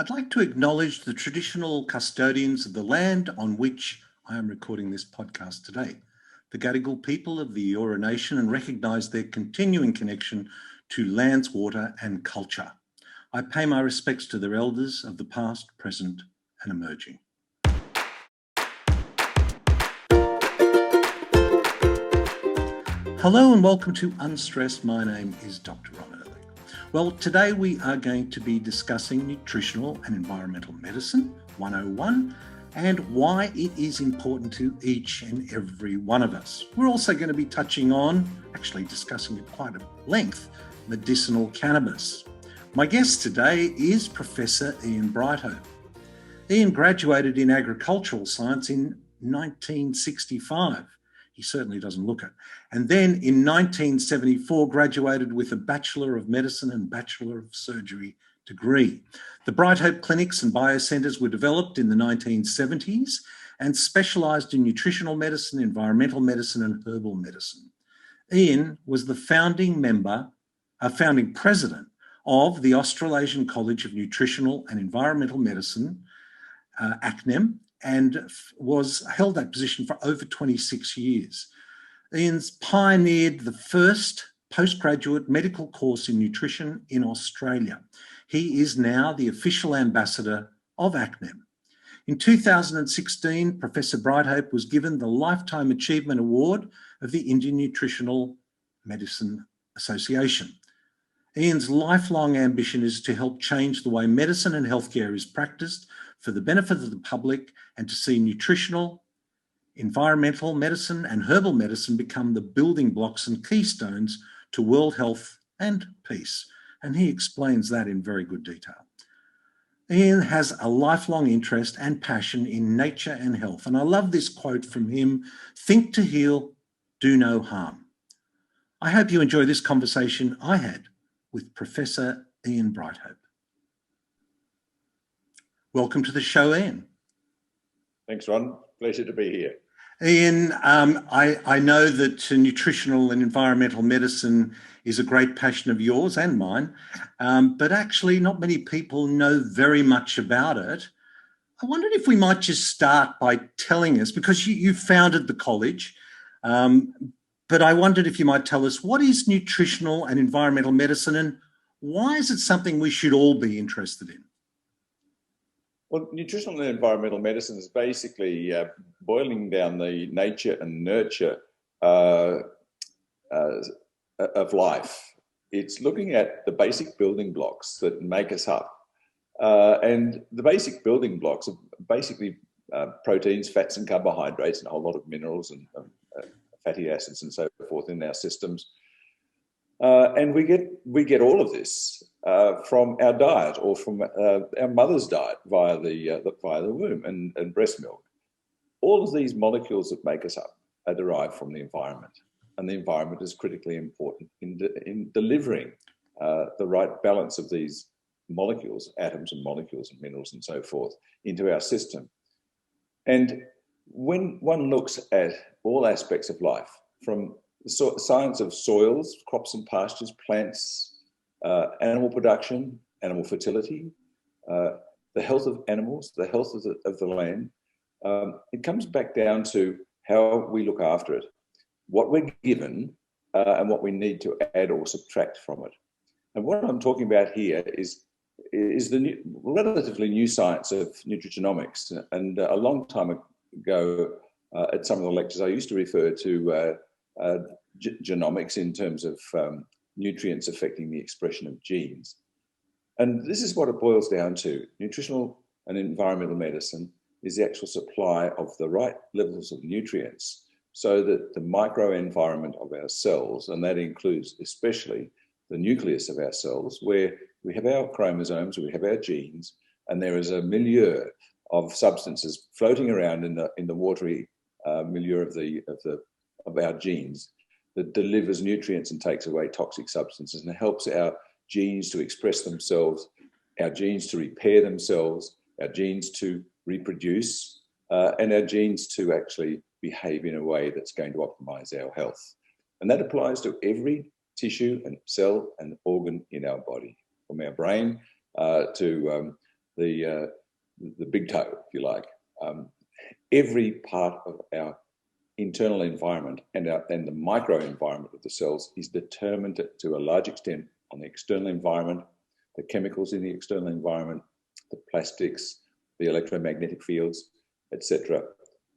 I'd like to acknowledge the traditional custodians of the land on which I am recording this podcast today, the Gadigal people of the Eora Nation, and recognise their continuing connection to lands, water and culture. I pay my respects to their elders of the past, present and emerging. Hello and welcome to Unstressed. My name is Dr. Ron Ehrlich. Well, today we are going to be discussing Nutritional and Environmental Medicine 101 and why it is important to each and every one of us. We're also going to be touching on, actually discussing at quite a length, medicinal cannabis. My guest today is Professor Ian Brighthope. Ian graduated in agricultural science in 1965. He certainly doesn't look it. And then in 1974, graduated with a Bachelor of Medicine and Bachelor of Surgery degree. The Brighthope clinics and biocentres were developed in the 1970s and specialised in nutritional medicine, environmental medicine and herbal medicine. Ian was the founding president of the Australasian College of Nutritional and Environmental Medicine, NIIM, and held that position for over 26 years. Ian's pioneered the first postgraduate medical course in nutrition in Australia. He is now the official ambassador of NIIM. In 2016, Professor Brighthope was given the Lifetime Achievement Award of the Indian Nutritional Medicine Association. Ian's lifelong ambition is to help change the way medicine and healthcare is practiced for the benefit of the public and to see nutritional, environmental medicine and herbal medicine become the building blocks and keystones to world health and peace. And he explains that in very good detail. Ian has a lifelong interest and passion in nature and health. And I love this quote from him: "Think to heal, do no harm." I hope you enjoy this conversation I had with Professor Ian Brighthope. Welcome to the show, Ian. Thanks, Ron. Pleasure to be here. Ian, I know that nutritional and environmental medicine is a great passion of yours and mine, but actually not many people know very much about it. I wondered if we might just start by telling us, because you founded the college, but I wondered if you might tell us, what is nutritional and environmental medicine and why is it something we should all be interested in? Well, nutritional and environmental medicine is basically boiling down the nature and nurture of life. It's looking at the basic building blocks that make us up. And the basic building blocks are basically proteins, fats and carbohydrates and a whole lot of minerals and fatty acids and so forth in our systems. And we get all of this from our diet or from our mother's diet via the womb and breast milk. All of these molecules that make us up are derived from the environment, and the environment is critically important in delivering the right balance of these molecules, atoms and molecules and minerals and so forth, into our system. And when one looks at all aspects of life, from the science of soils, crops and pastures, plants, animal production, animal fertility, the health of animals, the health of the land, it comes back down to how we look after it, what we're given, and what we need to add or subtract from it. And what I'm talking about here is the relatively new science of nutrigenomics. And a long time ago, at some of the lectures, I used to refer to genomics in terms of nutrients affecting the expression of genes. And this is what it boils down to. Nutritional and environmental medicine is the actual supply of the right levels of nutrients so that the microenvironment of our cells, and that includes especially the nucleus of our cells, where we have our chromosomes, we have our genes, and there is a milieu of substances floating around in the watery milieu of our genes that delivers nutrients and takes away toxic substances and helps our genes to express themselves, our genes to repair themselves, our genes to reproduce, and our genes to actually behave in a way that's going to optimize our health. And that applies to every tissue and cell and organ in our body, from our brain to the big toe, if you like. Every part of our internal environment and the microenvironment of the cells is determined to a large extent on the external environment, the chemicals in the external environment, the plastics, the electromagnetic fields, etc.,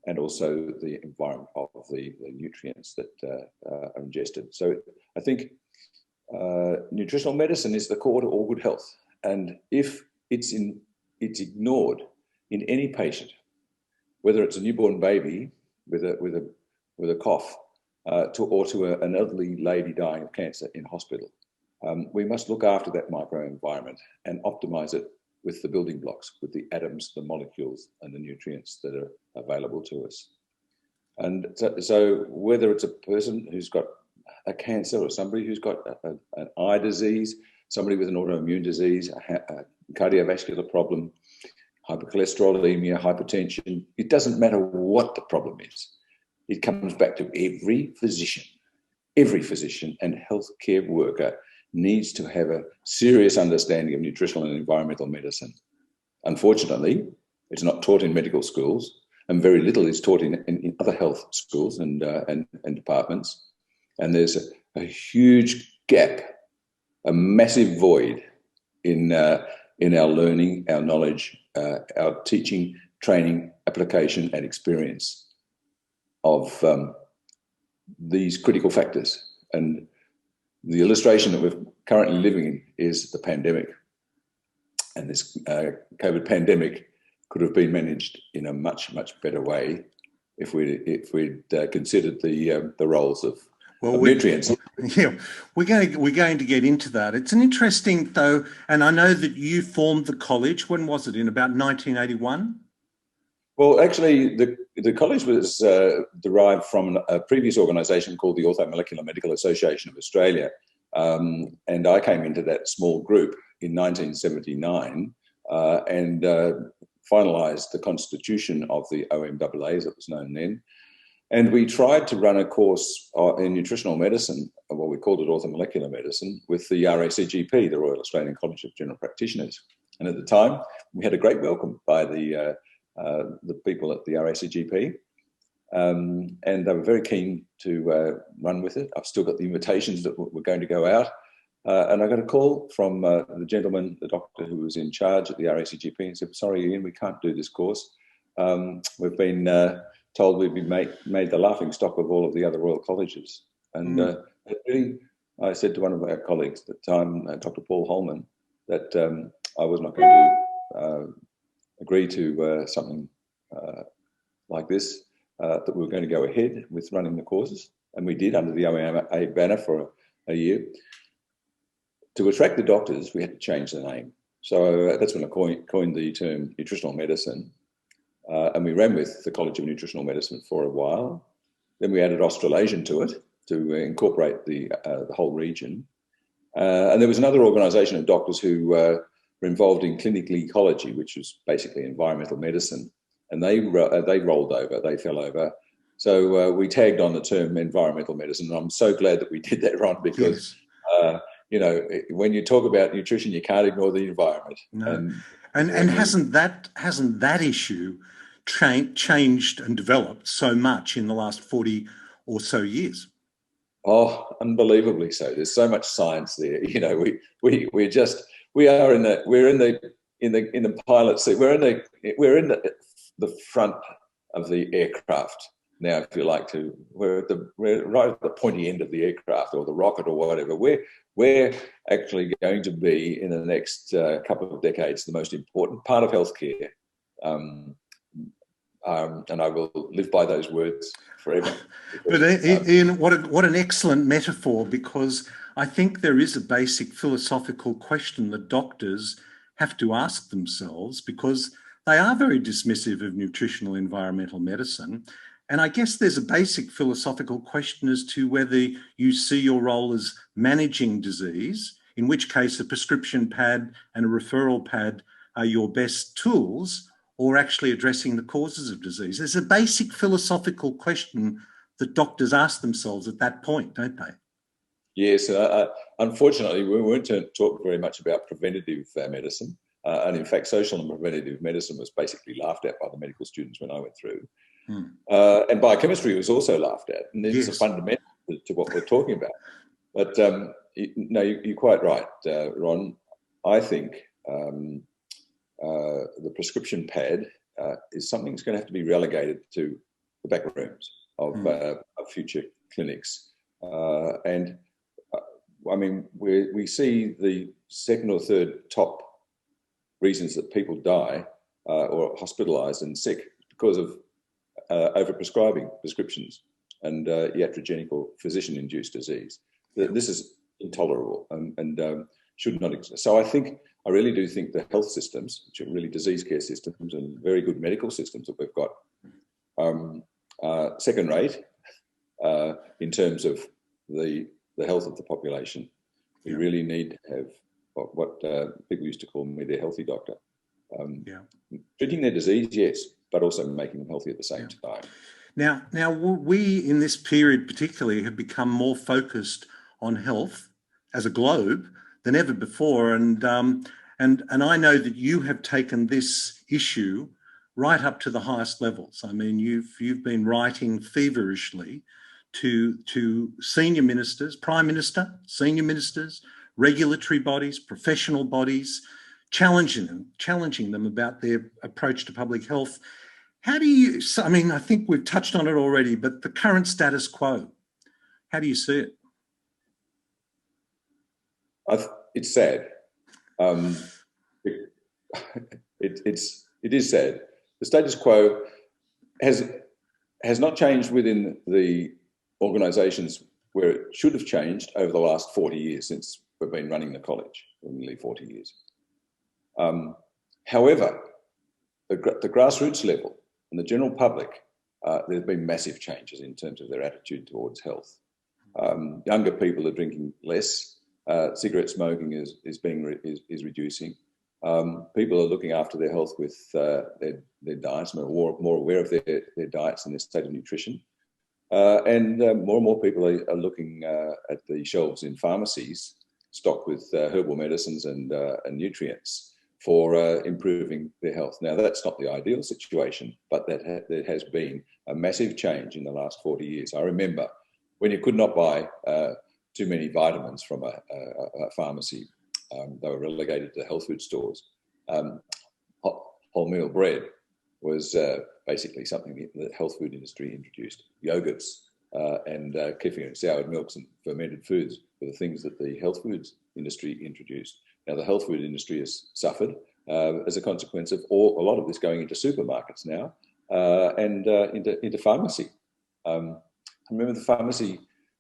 and also the environment of the nutrients that are ingested. So I think nutritional medicine is the core to all good health. And if it's ignored in any patient, whether it's a newborn baby with a cough, to an elderly lady dying of cancer in hospital, we must look after that microenvironment and optimize it with the building blocks, with the atoms, the molecules, and the nutrients that are available to us. And so whether it's a person who's got a cancer or somebody who's got an eye disease, somebody with an autoimmune disease, a cardiovascular problem, hypercholesterolemia, hypertension, it doesn't matter what the problem is. It comes back to every physician and healthcare worker needs to have a serious understanding of nutritional and environmental medicine. Unfortunately, it's not taught in medical schools, and very little is taught in other health schools and departments. And there's a huge gap, a massive void in our learning, our knowledge, our teaching, training, application, and experience of these critical factors. And the illustration that we're currently living in is the pandemic. And this COVID pandemic could have been managed in a much, much better way if we'd considered the roles of nutrients. Yeah, we're going to get into that. It's an interesting, though, and I know that you formed the college. When was it? In about 1981? Well, actually, the college was derived from a previous organisation called the Orthomolecular Medical Association of Australia, and I came into that small group in 1979 and finalised the constitution of the OMAA, as it was known then. And we tried to run a course in nutritional medicine, well, we called it orthomolecular medicine, with the RACGP, the Royal Australian College of General Practitioners. And at the time, we had a great welcome by the people at the RACGP, and they were very keen to run with it. I've still got the invitations that were going to go out. And I got a call from the gentleman, the doctor who was in charge at the RACGP, and said, "Sorry, Ian, we can't do this course. We've been told we'd be made the laughing stock of all of the other royal colleges." And really, I said to one of our colleagues at the time, Dr. Paul Holman, that I was not going to agree to something like this, that we were going to go ahead with running the courses. And we did, under the OMA banner for a year. To attract the doctors, we had to change the name. So that's when I coined the term nutritional medicine. And we ran with the College of Nutritional Medicine for a while. Then we added Australasian to it to incorporate the whole region. And there was another organisation of doctors who were involved in clinical ecology, which was basically environmental medicine. And they rolled over, they fell over. So we tagged on the term environmental medicine. And I'm so glad that we did that, Ron, because when you talk about nutrition, you can't ignore the environment. No. And hasn't that issue changed and developed so much in the last 40 or so years? Oh, unbelievably so. There's so much science there. We're in the pilot seat. We're in the front of the aircraft now, if you like to. We're right at the pointy end of the aircraft or the rocket or whatever. We're actually going to be, in the next couple of decades, the most important part of healthcare. And I will live by those words forever. But Ian, what an excellent metaphor, because I think there is a basic philosophical question that doctors have to ask themselves, because they are very dismissive of nutritional environmental medicine. And I guess there's a basic philosophical question as to whether you see your role as managing disease, in which case a prescription pad and a referral pad are your best tools, or actually addressing the causes of disease. There's a basic philosophical question that doctors ask themselves at that point, don't they? Yes. Unfortunately, we weren't taught very much about preventative medicine. And in fact, social and preventative medicine was basically laughed at by the medical students when I went through. And biochemistry was also laughed at. And this is fundamental to what we're talking about. But no, you're quite right, Ron. I think the prescription pad is something that's going to have to be relegated to the back rooms of future clinics. And I mean, we see the second or third top reasons that people die or hospitalised and sick because of overprescribing prescriptions and iatrogenic or physician-induced disease. This is intolerable and should not exist. So I really do think the health systems, which are really disease care systems and very good medical systems that we've got, second rate in terms of the health of the population. We really need to have what people used to call me their healthy doctor. Treating their disease, yes, but also making them healthy at the same time. Now, we in this period particularly have become more focused on health as a globe than ever before, and I know that you have taken this issue right up to the highest levels. I mean, you've been writing feverishly to senior ministers, Prime Minister, senior ministers, regulatory bodies, professional bodies, challenging them about their approach to public health. How do you, I mean, I think we've touched on it already, but the current status quo, how do you see it? It's sad. It is sad. The status quo has not changed within the organisations where it should have changed over the last 40 years since we've been running the college, nearly 40 years. However, the grassroots level and the general public, there's been massive changes in terms of their attitude towards health. Younger people are drinking less. Cigarette smoking is reducing. People are looking after their health with their diets, more aware of their diets and their state of nutrition. And more people are looking at the shelves in pharmacies stocked with herbal medicines and nutrients for improving their health. Now, that's not the ideal situation, but there has been a massive change in the last 40 years. I remember when you could not buy too many vitamins from a pharmacy, they were relegated to health food stores. Wholemeal bread was basically something the health food industry introduced. Yogurts and kefir and soured milks and fermented foods were the things that the health foods industry introduced. Now, the health food industry has suffered as a consequence of a lot of this going into supermarkets now and into pharmacy. I remember the pharmacy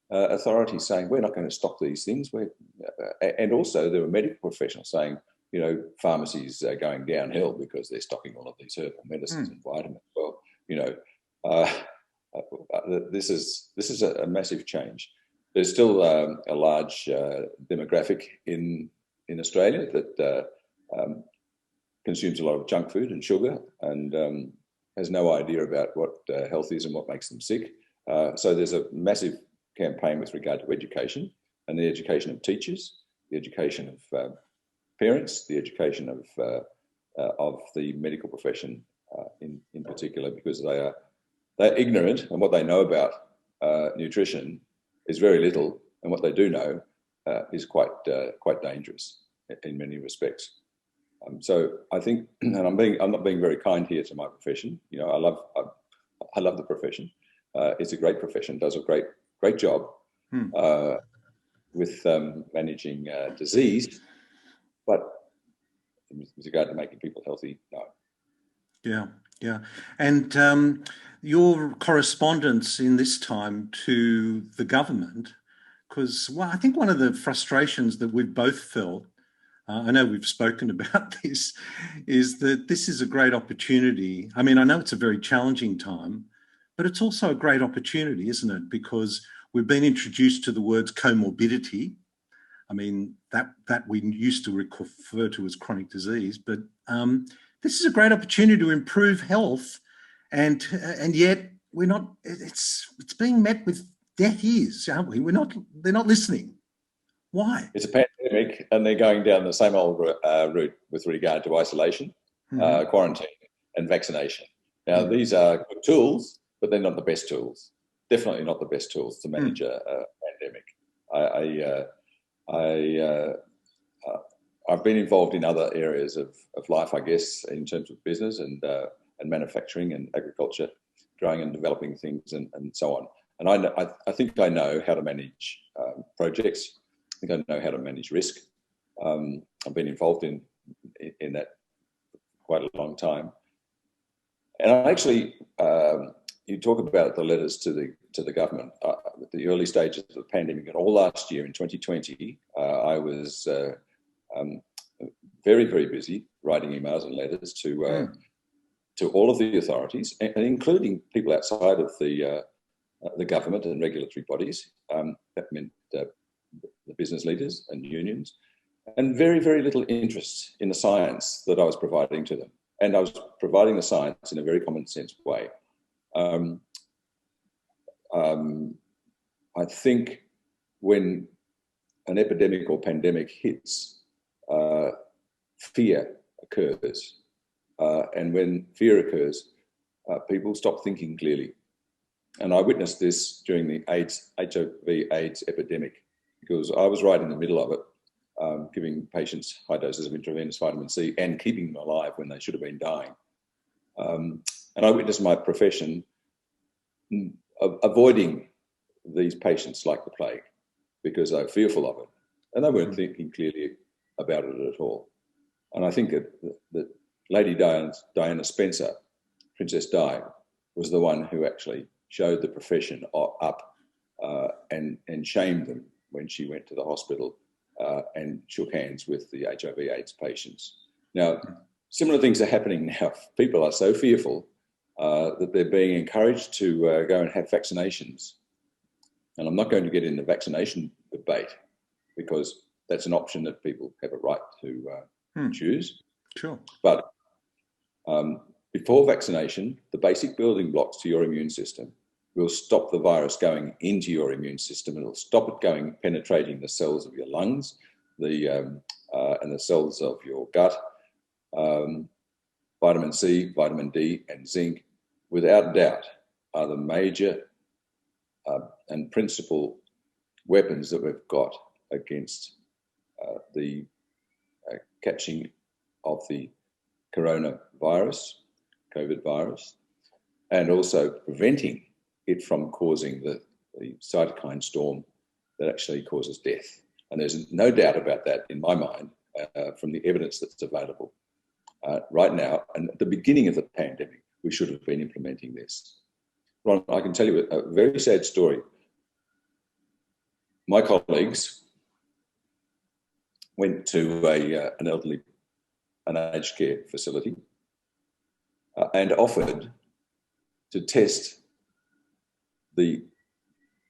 authorities saying, we're not going to stock these things. And also there were medical professionals saying, you know, pharmacies are going downhill because they're stocking all of these herbal medicines and vitamins. Well, you know, this is a massive change. There's still a large demographic in Australia that consumes a lot of junk food and sugar and has no idea about what health is and what makes them sick. So there's a massive campaign with regard to education and the education of teachers, the education of parents, the education of the medical profession in particular, because they're ignorant, and what they know about nutrition is very little, and what they do know is quite dangerous in many respects. So I think, and I'm not being very kind here to my profession. You know, I love the profession. It's a great profession, does a great job with managing disease, but with regard to making people healthy, no. Yeah. And your correspondence in this time to the government, because I think one of the frustrations that we've both felt, I know we've spoken about this, is that this is a great opportunity. I mean, I know it's a very challenging time, but it's also a great opportunity, isn't it? Because we've been introduced to the words comorbidity. I mean, that we used to refer to as chronic disease, but this is a great opportunity to improve health, and yet we're not. It's being met with deaf ears, aren't we? They're not listening. Why? It's a pandemic, and they're going down the same old route with regard to isolation, quarantine, and vaccination. Now, these are good tools, but they're not the best tools. Definitely not the best tools to manage a pandemic. I've been involved in other areas of life, I guess, in terms of business and manufacturing and agriculture, growing and developing things and so on. And I think I know how to manage projects. I think I know how to manage risk. I've been involved in that for quite a long time. And I actually, you talk about the letters to the government. At the early stages of the pandemic, and all last year in 2020, I was very, very busy writing emails and letters to all of the authorities, and including people outside of the government and regulatory bodies. That meant the business leaders and unions, and very, very little interest in the science that I was providing to them. And I was providing the science in a very common sense way. I think when an epidemic or pandemic hits, fear occurs. And when fear occurs, people stop thinking clearly. And I witnessed this during the HIV/AIDS epidemic, because I was right in the middle of it, giving patients high doses of intravenous vitamin C and keeping them alive when they should have been dying. And I witnessed my profession avoiding these patients like the plague because they were fearful of it. And they weren't thinking clearly about it at all. And I think that Lady Diana Spencer, Princess Di, was the one who actually showed the profession up and shamed them when she went to the hospital and shook hands with the HIV/AIDS patients. Now, similar things are happening now. People are so fearful that they're being encouraged to go and have vaccinations. And I'm not going to get in the vaccination debate because that's an option that people have a right to choose. Sure. But before vaccination, the basic building blocks to your immune system will stop the virus going into your immune system, and it'll stop it penetrating the cells of your lungs, and the cells of your gut. Vitamin C, vitamin D, and zinc, without doubt, are the major and principal weapons that we've got against the catching of the coronavirus, COVID virus, and also preventing it from causing the cytokine storm that actually causes death. And there's no doubt about that in my mind from the evidence that's available right now. And at the beginning of the pandemic, we should have been implementing this. Ron, I can tell you a very sad story. My colleagues went to an aged care facility and offered to test the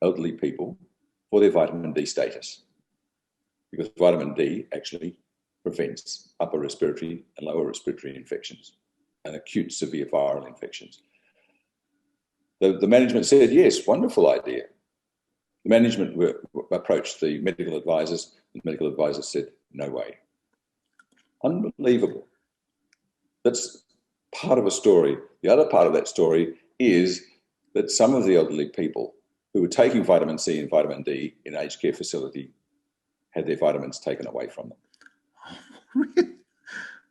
elderly people for their vitamin D status, because vitamin D actually prevents upper respiratory and lower respiratory infections and acute severe viral infections. The management said, yes, wonderful idea. The management approached the medical advisors. The medical advisors said, no way. Unbelievable. That's part of a story. The other part of that story is that some of the elderly people who were taking vitamin C and vitamin D in aged care facility had their vitamins taken away from them. Really?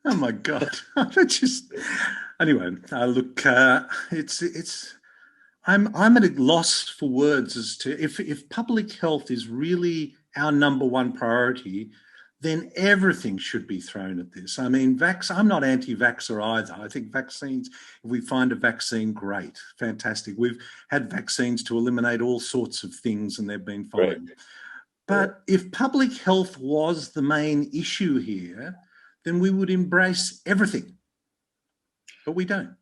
Oh my God! Anyway. Look, I'm at a loss for words as to if public health is really our number one priority, then everything should be thrown at this. I mean, I'm not anti-vaxxer either. I think vaccines, if we find a vaccine, great, fantastic. We've had vaccines to eliminate all sorts of things and they've been fine. Right. But if public health was the main issue here, then we would embrace everything. But we don't.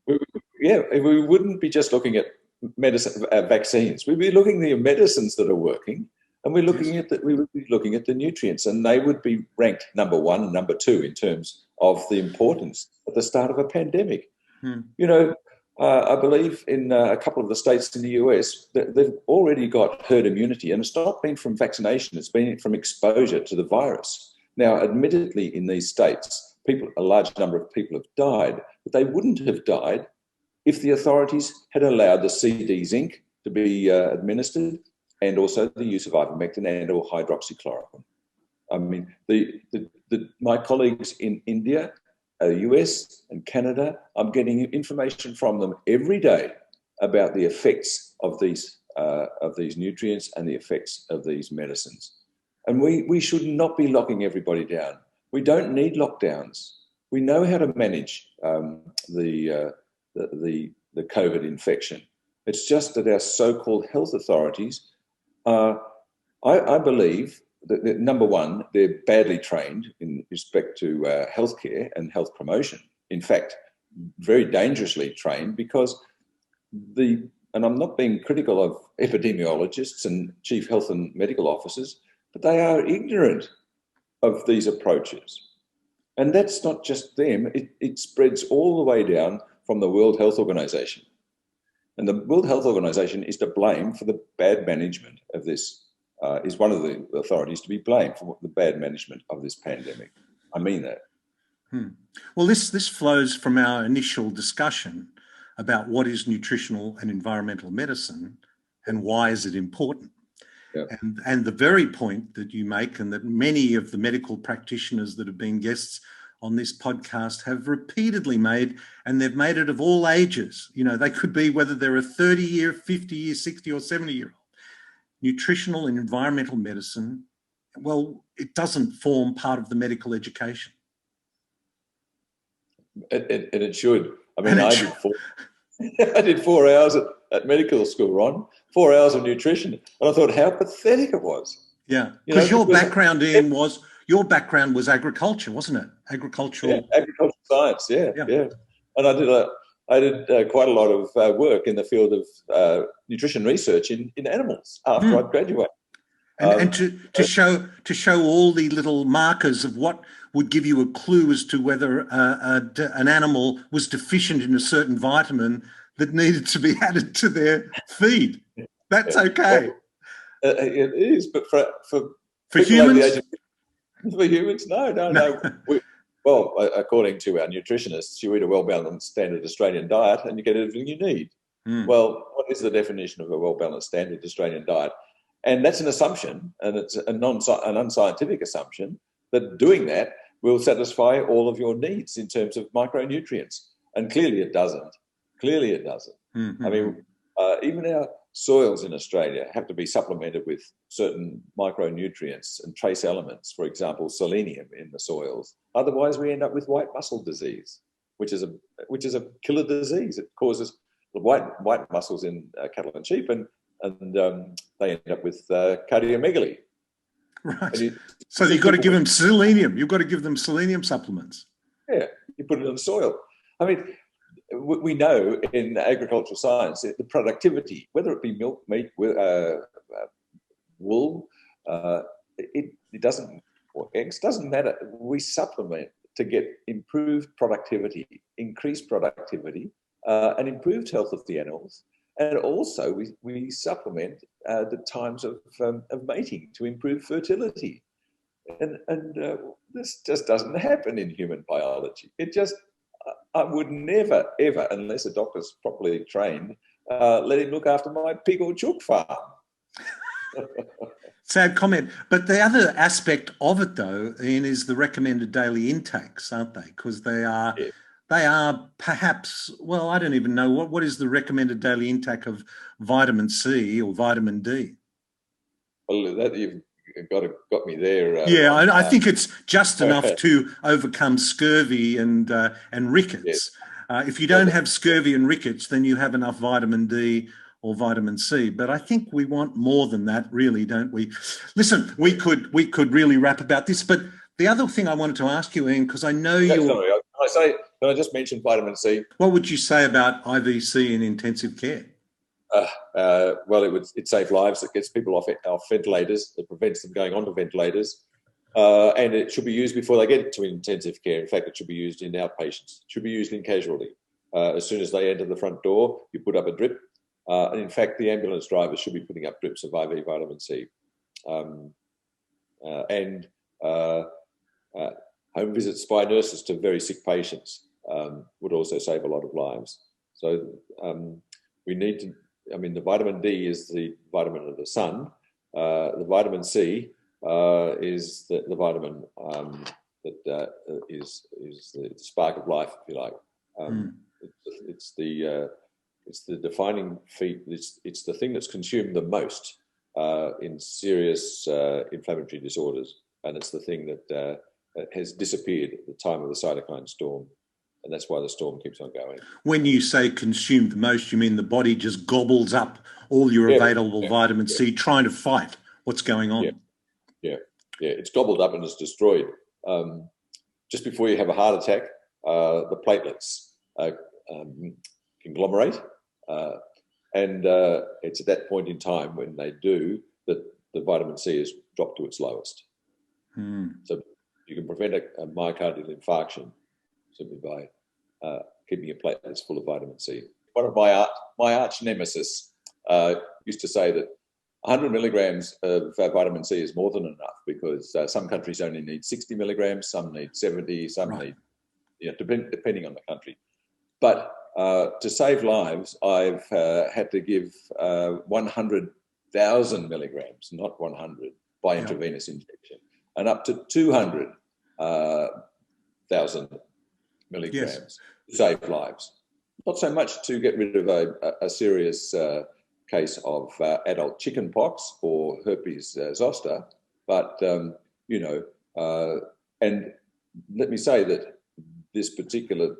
Yeah, we wouldn't be just looking at vaccines. We'd be looking at the medicines that are working, and we would be looking at the nutrients, and they would be ranked number one and number two in terms of the importance at the start of a pandemic. You know, I believe in a couple of the states in the US that they've already got herd immunity, and it's not been from vaccination, it's been from exposure to the virus. Now, admittedly, in these states, a large number of people have died, but they wouldn't have died if the authorities had allowed the CD zinc to be administered, and also the use of ivermectin and or hydroxychloroquine. I mean, my colleagues in India, US and Canada, I'm getting information from them every day about the effects of these nutrients and the effects of these medicines. And we should not be locking everybody down. We don't need lockdowns. We know how to manage the COVID infection. It's just that our so-called health authorities, I believe that number one, they're badly trained in respect to healthcare and health promotion. In fact, very dangerously trained, because and I'm not being critical of epidemiologists and chief health and medical officers, but they are ignorant of these approaches. And that's not just them, it spreads all the way down from the World Health Organization. And the World Health Organization is to blame for the bad management of this, is one of the authorities to be blamed for the bad management of this pandemic. I mean that. Well, this flows from our initial discussion about what is nutritional and environmental medicine and why is it important. Yeah. And the very point that you make, and that many of the medical practitioners that have been guests on this podcast have repeatedly made, and they've made it of all ages. You know, they could be whether they're a 30-year, 50-year, 60 or 70-year-old. Nutritional and environmental medicine, well, it doesn't form part of the medical education. And it should. I mean, I did 4 hours at medical school, Ron, 4 hours of nutrition. And I thought how pathetic it was. Yeah, because your background, Ian, was agriculture, wasn't it? Agricultural science, yeah. And I did quite a lot of work in the field of nutrition research in animals after I graduated. And to show all the little markers of what would give you a clue as to whether an animal was deficient in a certain vitamin that needed to be added to their feed. That's okay. It is, but for humans? For humans, no. Well, according to our nutritionists, you eat a well-balanced standard Australian diet and you get everything you need. Well, what is the definition of a well-balanced standard Australian diet? And that's an assumption, and it's an unscientific assumption, that doing that will satisfy all of your needs in terms of micronutrients. And clearly it doesn't. Mm-hmm. I mean, even our soils in Australia have to be supplemented with certain micronutrients and trace elements, for example, selenium in the soils. Otherwise, we end up with white muscle disease, which is a killer disease. It causes white muscles in cattle and sheep, and they end up with cardiomegaly. Right. So you've got to give them selenium. You've got to give them selenium supplements. Yeah, you put it in the soil. I mean, we know in agricultural science that the productivity, whether it be milk, meat, wool, it doesn't, or eggs, doesn't matter. We supplement to get improved productivity, increased productivity, and improved health of the animals. And also we supplement the times of mating to improve fertility. And this just doesn't happen in human biology. I would never, ever, unless a doctor's properly trained, let him look after my pig or chook farm. Sad comment. But the other aspect of it, though, Ian, is the recommended daily intakes, aren't they? Because they are... Yeah. They are perhaps, well, I don't even know, what is the recommended daily intake of vitamin C or vitamin D? Well, that you've got me there. Yeah, I think it's just enough to overcome scurvy and rickets. Yes. If you don't have scurvy and rickets, then you have enough vitamin D or vitamin C. But I think we want more than that, really, don't we? Listen, we could really rap about this, but the other thing I wanted to ask you, Ian, because I know you're... Can I just mention vitamin C? What would you say about IVC in intensive care? Well, it saves lives. It gets people off ventilators. It prevents them going onto ventilators. And it should be used before they get to intensive care. In fact, it should be used in outpatients. It should be used in casualty. As soon as they enter the front door, you put up a drip. And in fact, the ambulance drivers should be putting up drips of IV vitamin C. Home visits by nurses to very sick patients would also save a lot of lives. So we need to, the vitamin D is the vitamin of the sun. The vitamin C is the vitamin that is the spark of life, if you like. It's the defining feat. It's the thing that's consumed the most in serious inflammatory disorders, and it's the thing that has disappeared at the time of the cytokine storm, and that's why the storm keeps on going. When you say consumed the most, you mean the body just gobbles up all your available vitamin C, trying to fight what's going on. Yeah. It's gobbled up and it's destroyed. Just before you have a heart attack, the platelets conglomerate, and it's at that point in time when they do that the vitamin C is dropped to its lowest. So you can prevent a myocardial infarction simply by keeping your platelets full of vitamin C. One of my arch nemesis used to say that 100 milligrams of vitamin C is more than enough, because some countries only need 60 milligrams, some need 70, some need, depending on the country. But to save lives, I've had to give 100,000 milligrams, not 100, by intravenous injection, and up to 200,000 milligrams to save lives. Not so much to get rid of a serious case of adult chickenpox or herpes zoster, but and let me say that this particular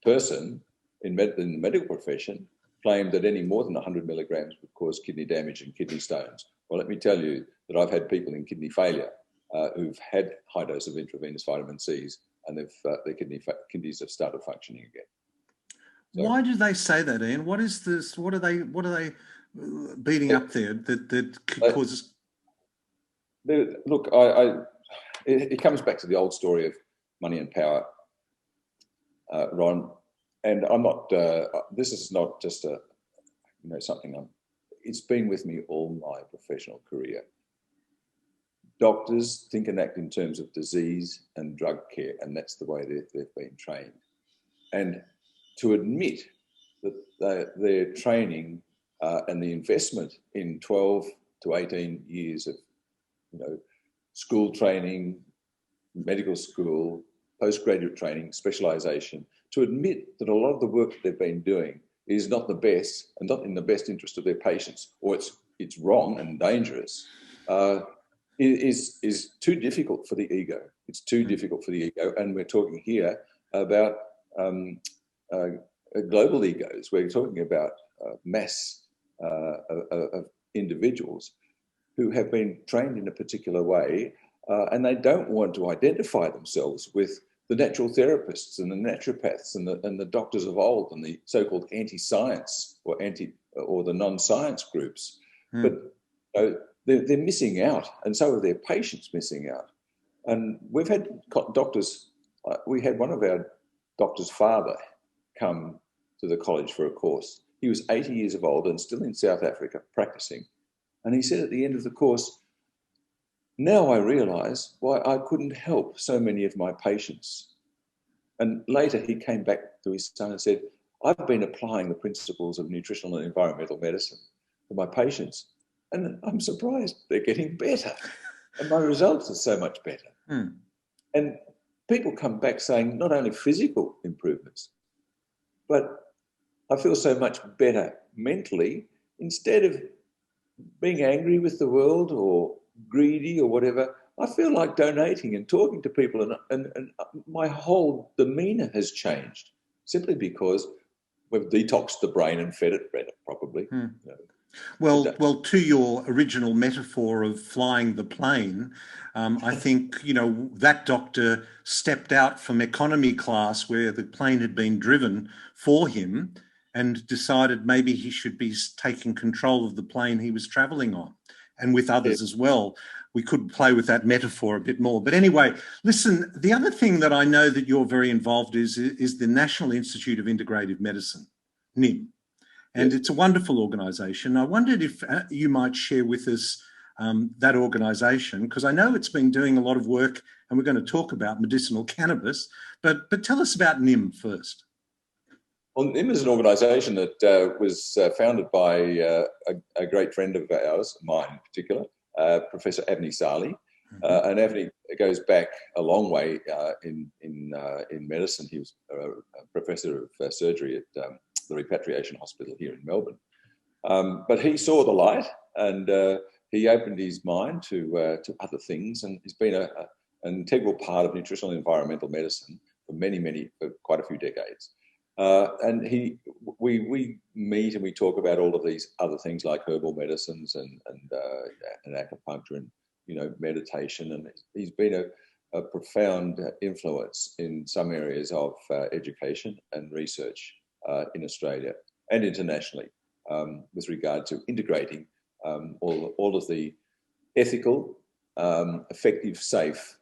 person in the medical profession claimed that any more than 100 milligrams would cause kidney damage and kidney stones. Well, let me tell you that I've had people in kidney failure who've had high dose of intravenous vitamin C's, and their kidneys have started functioning again. So, why do they say that, Ian? What is this? What are they beating up there that causes? Look, it comes back to the old story of money and power, Ron. And I'm not. This is not just something. It's been with me all my professional career. Doctors think and act in terms of disease and drug care, and that's the way they've been trained. And to admit that their training and the investment in 12 to 18 years of school training, medical school, postgraduate training, specialization, to admit that a lot of the work that they've been doing is not the best and not in the best interest of their patients, or it's wrong and dangerous, is too difficult for the ego. It's too difficult for the ego, and we're talking here about global egos. We're talking about mass of individuals who have been trained in a particular way, and they don't want to identify themselves with the natural therapists and the naturopaths and the doctors of old and the so-called anti-science or the non-science groups. But they're missing out, and so are their patients missing out. And we've had doctors. We had one of our doctor's father come to the college for a course. He was 80 years of old and still in South Africa practicing. And he said at the end of the course, "Now I realise why I couldn't help so many of my patients." And later he came back to his son and said, "I've been applying the principles of nutritional and environmental medicine to my patients, and I'm surprised they're getting better. And my results are so much better." And people come back saying not only physical improvements, but I feel so much better mentally. Instead of being angry with the world or greedy or whatever, I feel like donating and talking to people, and my whole demeanour has changed simply because we've detoxed the brain and fed it better, probably. Well, to your original metaphor of flying the plane, I think, that doctor stepped out from economy class where the plane had been driven for him and decided maybe he should be taking control of the plane he was traveling on, and with others as well. we could play with that metaphor a bit more. But anyway, listen, the other thing that I know that you're very involved is the National Institute of Integrative Medicine, NIIM. And it's a wonderful organisation. I wondered if you might share with us that organisation, because I know it's been doing a lot of work, and we're going to talk about medicinal cannabis, but tell us about NIIM first. Well, NIIM is an organisation that was founded by a great friend of ours, mine in particular, Professor Avni Sali. And Avni goes back a long way in medicine. He was a professor of surgery at the Repatriation Hospital here in Melbourne. But he saw the light, and he opened his mind to other things, and he's been an integral part of nutritional and environmental medicine for quite a few decades. And we meet and we talk about all of these other things like herbal medicines and acupuncture and meditation, and he's been a profound influence in some areas of education and research in Australia and internationally with regard to integrating all of the ethical, effective, safe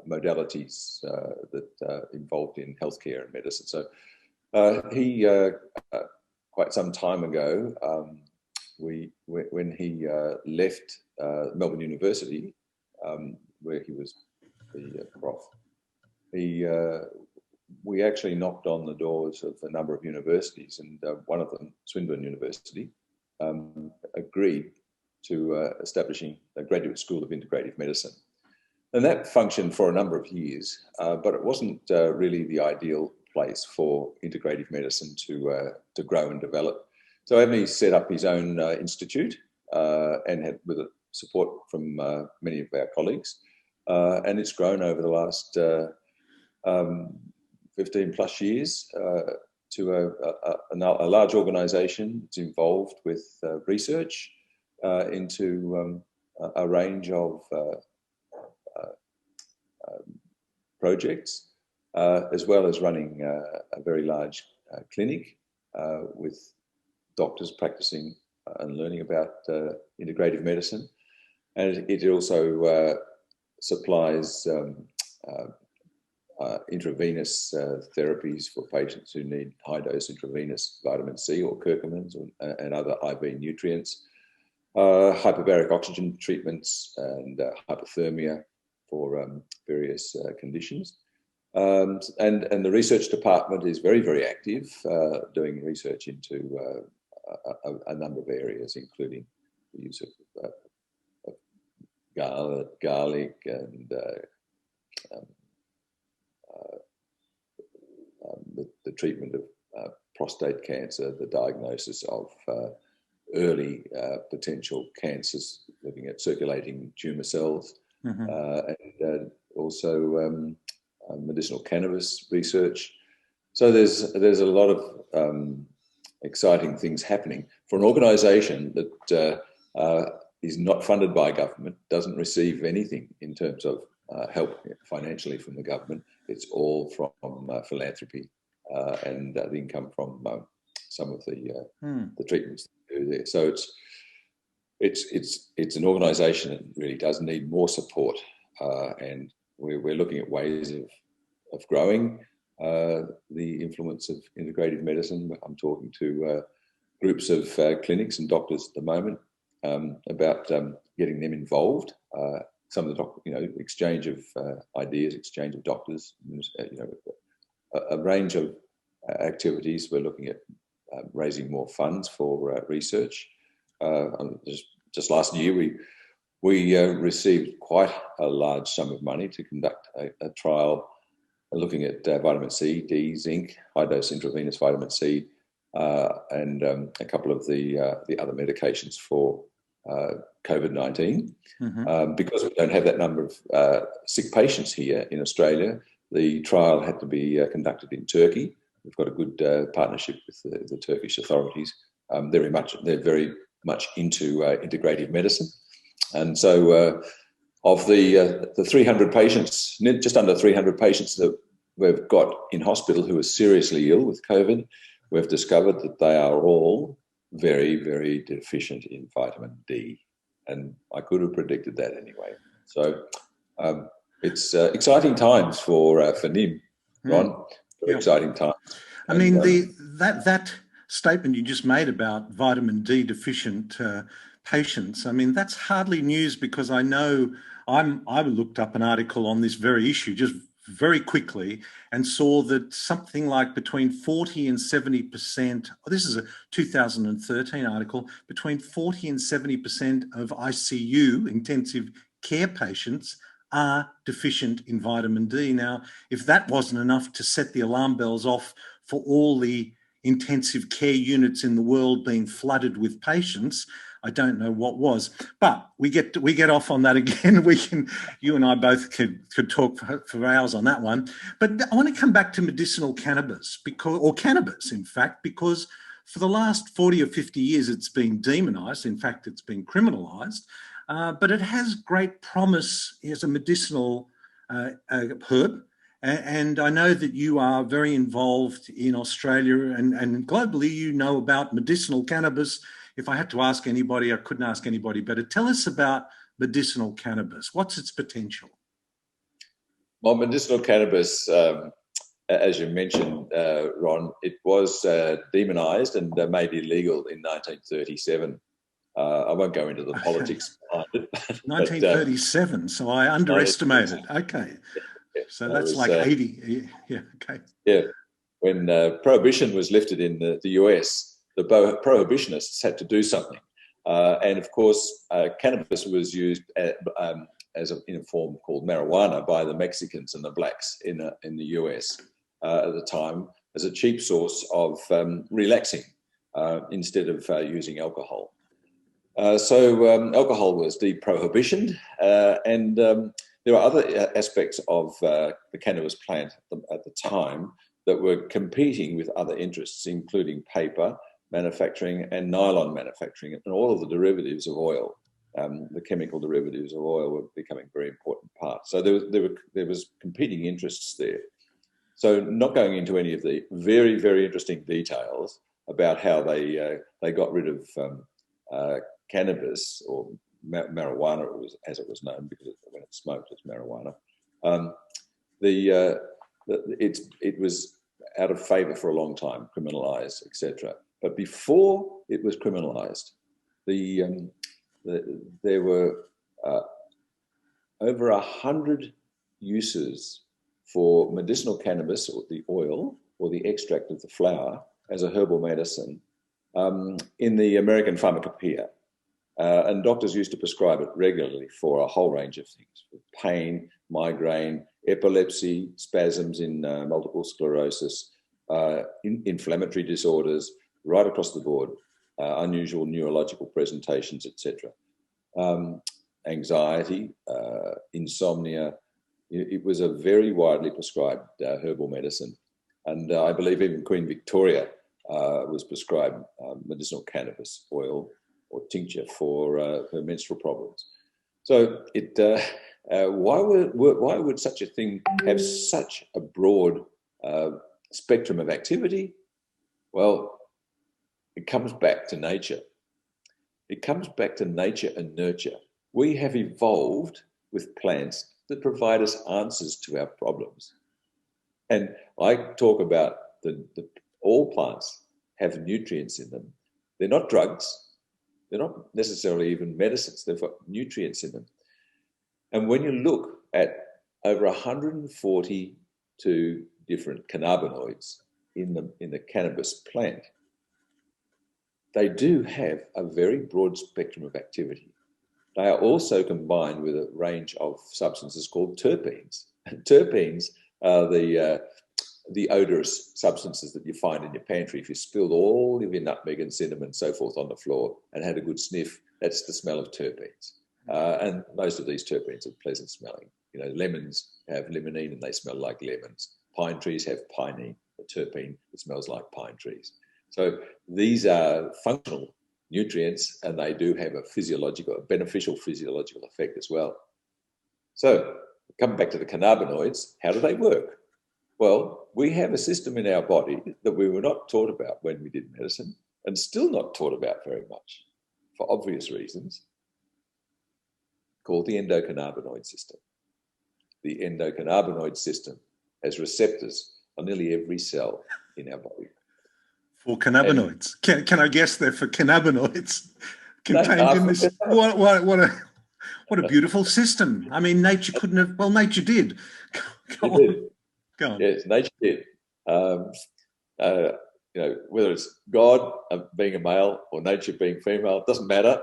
modalities that involved in healthcare and medicine. So he, quite some time ago, when he left Melbourne University, where he was the Prof, we actually knocked on the doors of a number of universities, and one of them, Swinburne University, agreed to establishing a graduate school of integrative medicine. And that functioned for a number of years, but it wasn't really the ideal place for integrative medicine to grow and develop. So Avni set up his own institute and had, with support from many of our colleagues, and it's grown over the last 15 plus years to a large organisation. It's involved with research into a range of projects, as well as running a very large clinic with doctors practicing and learning about integrative medicine. And it also supplies intravenous therapies for patients who need high-dose intravenous vitamin C or curcumins and other IV nutrients, hyperbaric oxygen treatments and hypothermia for various conditions. And the research department is very, very active, doing research into a number of areas, including the use of garlic and the treatment of prostate cancer, the diagnosis of early potential cancers, looking at circulating tumour cells, and also medicinal cannabis research. So there's a lot of exciting things happening for an organisation that is not funded by government, doesn't receive anything in terms of help financially from the government. It's all from philanthropy and the income from some of the treatments that do there. So it's an organisation that really does need more support, and we're looking at ways of growing the influence of integrative medicine. I'm talking to groups of clinics and doctors at the moment about getting them involved. Some of the exchange of ideas, exchange of doctors, a range of activities. We're looking at raising more funds for research. Just last year, we received quite a large sum of money to conduct a trial looking at vitamin C, D, zinc, high-dose intravenous vitamin C, and a couple of the other medications for COVID-19. Because we don't have that number of sick patients here in Australia, the trial had to be conducted in Turkey. We've got a good partnership with the Turkish authorities. They're very much into integrative medicine. And so of the 300 patients, just under 300 patients that we've got in hospital who are seriously ill with COVID, we've discovered that they are all very, very deficient in vitamin D. and I could have predicted that anyway. So it's exciting times for NIIM, Ron. Very exciting times. I mean, that statement you just made about vitamin D deficient patients, I mean, that's hardly news, because I know I looked up an article on this very issue just very quickly and saw that something like between 40 and 70%, this is a 2013 article, between 40 and 70% of ICU, intensive care patients, are deficient in vitamin D. Now, if that wasn't enough to set the alarm bells off for all the intensive care units in the world being flooded with patients, I don't know what was. But we get off on that again. You and I both could talk for hours on that one. But I want to come back to medicinal cannabis, or cannabis, in fact, because for the last 40 or 50 years it's been demonized. In fact, it's been criminalized. But it has great promise as a medicinal herb. And I know that you are very involved in Australia and globally. You know about medicinal cannabis. If I had to ask anybody, I couldn't ask anybody better. Tell us about medicinal cannabis. What's its potential? Well, medicinal cannabis, as you mentioned, Ron, it was demonized and made illegal in 1937. I won't go into the politics behind it. 1937, so I underestimated. Okay. So that's like 80. Yeah, okay. Yeah. When prohibition was lifted in the US, the prohibitionists had to do something. And of course, cannabis was used in a form called marijuana by the Mexicans and the blacks in the US at the time as a cheap source of relaxing instead of using alcohol. So alcohol was deprohibitioned, and there are other aspects of the cannabis plant at the time that were competing with other interests, including paper manufacturing and nylon manufacturing, and all of the derivatives of oil. The chemical derivatives of oil were becoming a very important part. So there was competing interests there. So not going into any of the very, very interesting details about how they got rid of cannabis, or marijuana, as it was known, because when it's smoked, it's marijuana. It was out of favour for a long time, criminalised, etc. But before it was criminalised, there were over 100 uses for medicinal cannabis, or the oil, or the extract of the flower, as a herbal medicine in the American Pharmacopoeia. And doctors used to prescribe it regularly for a whole range of things: for pain, migraine, epilepsy, spasms in multiple sclerosis, inflammatory disorders, right across the board, unusual neurological presentations, etc. Anxiety, insomnia. It was a very widely prescribed herbal medicine. And I believe even Queen Victoria was prescribed medicinal cannabis oil or tincture for her menstrual problems. So why would such a thing have such a broad spectrum of activity? Well, it comes back to nature. It comes back to nature and nurture. We have evolved with plants that provide us answers to our problems. And I talk about all plants have nutrients in them. They're not drugs. They're not necessarily even medicines. They've got nutrients in them. And when you look at over 142 different cannabinoids in the cannabis plant, they do have a very broad spectrum of activity. They are also combined with a range of substances called terpenes. And terpenes are the odorous substances that you find in your pantry. If you spilled all of your nutmeg and cinnamon and so forth on the floor and had a good sniff, that's the smell of terpenes. And most of these terpenes are pleasant smelling. You know, lemons have limonene and they smell like lemons. Pine trees have pinene, a terpene that smells like pine trees. So these are functional nutrients, and they do have a beneficial physiological effect as well. So coming back to the cannabinoids, how do they work? Well, we have a system in our body that we were not taught about when we did medicine, and still not taught about very much, for obvious reasons. called the endocannabinoid system. The endocannabinoid system has receptors on nearly every cell in our body. For cannabinoids. Can I guess they're for cannabinoids contained in this? What a beautiful system. I mean, nature couldn't have, well, nature did. Go on. Yes, nature did. Whether it's God being a male or nature being female, it doesn't matter.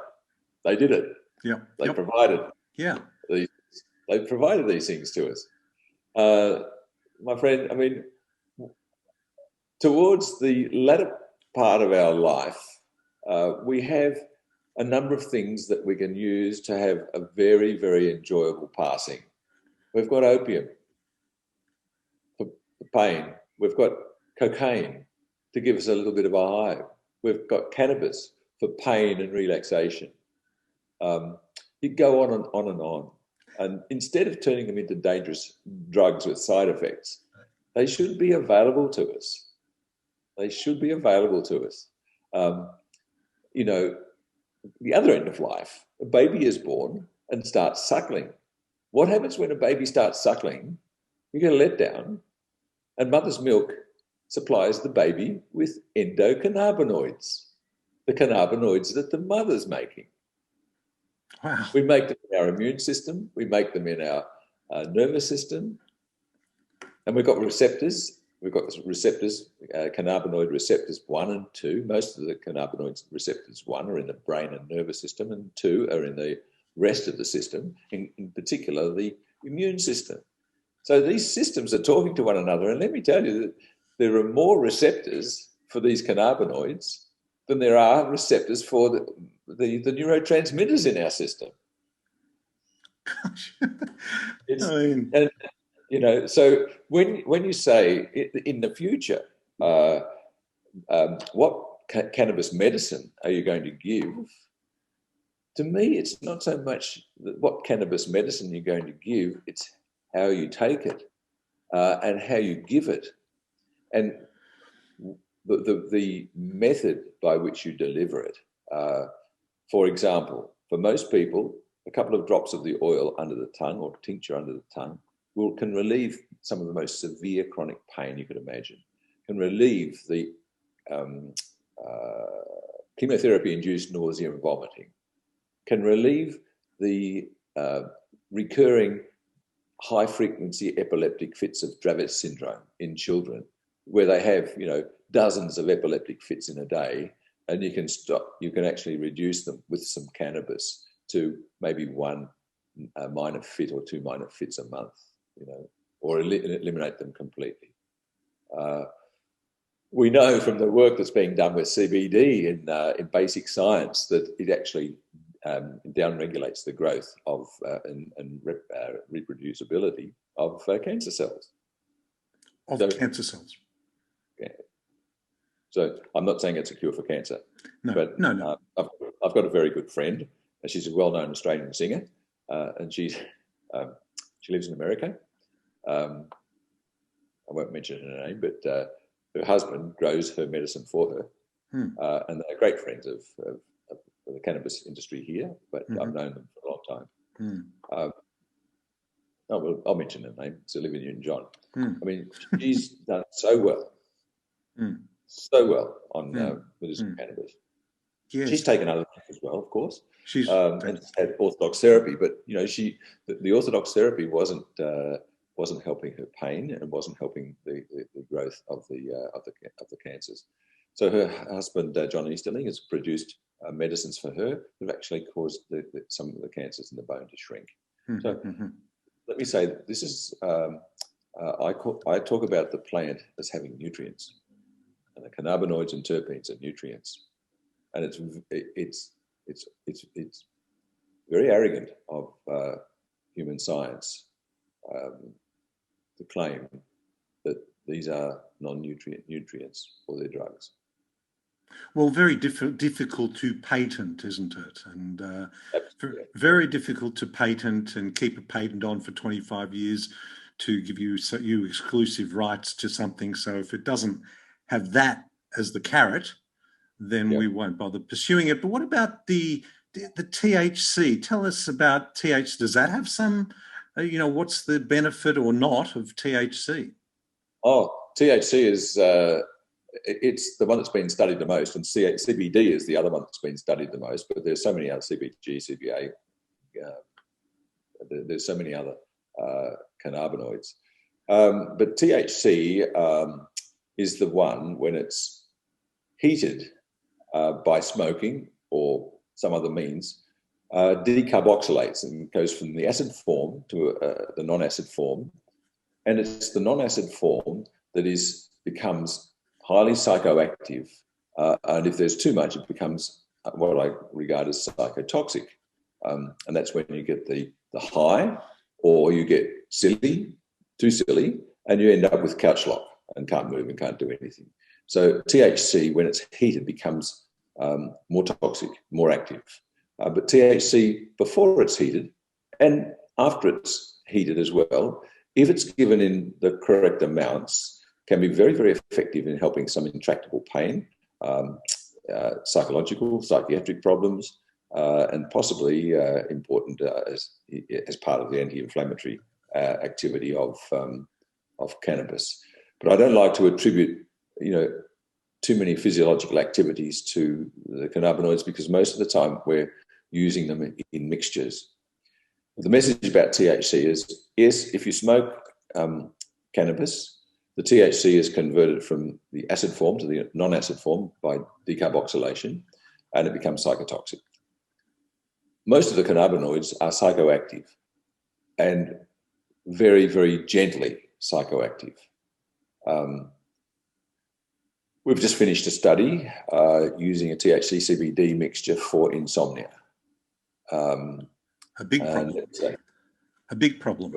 They did it. Yeah. They provided. Yeah. They provided these things to us. My friend, I mean, towards the latter part of our life, we have a number of things that we can use to have a very, very enjoyable passing. We've got opium for pain. We've got cocaine to give us a little bit of a high. We've got cannabis for pain and relaxation. You go on and on and on. And instead of turning them into dangerous drugs with side effects, they should be available to us. They should be available to us. The other end of life, a baby is born and starts suckling. What happens when a baby starts suckling? You get a letdown, and mother's milk supplies the baby with endocannabinoids, the cannabinoids that the mother's making. Wow. We make them in our immune system. We make them in our nervous system. And we've got receptors. We've got receptors, cannabinoid receptors 1 and 2. Most of the cannabinoid receptors 1 are in the brain and nervous system, and 2 are in the rest of the system, in particular the immune system. So these systems are talking to one another. And let me tell you that there are more receptors for these cannabinoids than there are receptors for the neurotransmitters in our system. Gosh. So when you say in the future, what cannabis medicine are you going to give? To me, it's not so much what cannabis medicine you're going to give, it's how you take it and how you give it. And the method by which you deliver it. For example, for most people, a couple of drops of the oil under the tongue or tincture under the tongue can relieve some of the most severe chronic pain you could imagine, can relieve the chemotherapy-induced nausea and vomiting, can relieve the recurring high-frequency epileptic fits of Dravet syndrome in children, where they have, dozens of epileptic fits in a day, and you can actually reduce them with some cannabis to maybe 1 minor fit or 2 minor fits a month, or eliminate them completely. We know from the work that's being done with CBD in basic science that it actually downregulates the growth of and reproducibility of cancer cells. Cancer cells. Yeah. So I'm not saying it's a cure for cancer, No. I've got a very good friend. She's a well-known Australian singer, and she lives in America. I won't mention her name, but her husband grows her medicine for her, and they're great friends of the cannabis industry here. But I've known them for a long time. I'll mention her name. It's Olivia Newton-John. I mean, she's done so well on medicinal cannabis. Yes. She's taken other things as well, of course. She's and had orthodox therapy, but the orthodox therapy wasn't helping her pain and wasn't helping the growth of the cancers. So her husband John Easterling has produced medicines for her that have actually caused some of the cancers in the bone to shrink. So let me say that this is I talk about the plant as having nutrients, and the cannabinoids and terpenes are nutrients, and it's very arrogant of human science to claim that these are non-nutrient nutrients for their drugs. Well, very difficult to patent, isn't it? And very difficult to patent and keep a patent on for 25 years to give you exclusive rights to something. So if it doesn't have that as the carrot, then we won't bother pursuing it. But what about the the THC, tell us about THC. Does that have some, what's the benefit or not of THC? Oh, THC is it's the one that's been studied the most, and CBD is the other one that's been studied the most. But there's so many other CBG, CBA. There's so many other cannabinoids. But THC is the one when it's heated by smoking or some other means, decarboxylates and goes from the acid form to the non-acid form. And it's the non-acid form that becomes highly psychoactive. And if there's too much, it becomes what I regard as psychotoxic. And that's when you get the high, or you get too silly, and you end up with couch lock and can't move and can't do anything. So THC, when it's heated, becomes more toxic, more active. But THC, before it's heated and after it's heated as well, if it's given in the correct amounts, can be very, very effective in helping some intractable pain, psychological, psychiatric problems, and possibly important as part of the anti-inflammatory activity of cannabis. But I don't like to attribute, too many physiological activities to the cannabinoids, because most of the time we're using them in mixtures. The message about THC is, yes, if you smoke cannabis, the THC is converted from the acid form to the non-acid form by decarboxylation, and it becomes psychotoxic. Most of the cannabinoids are psychoactive and very, very gently psychoactive. We've just finished a study using a Thc Cbd mixture for insomnia. A big problem. A big problem.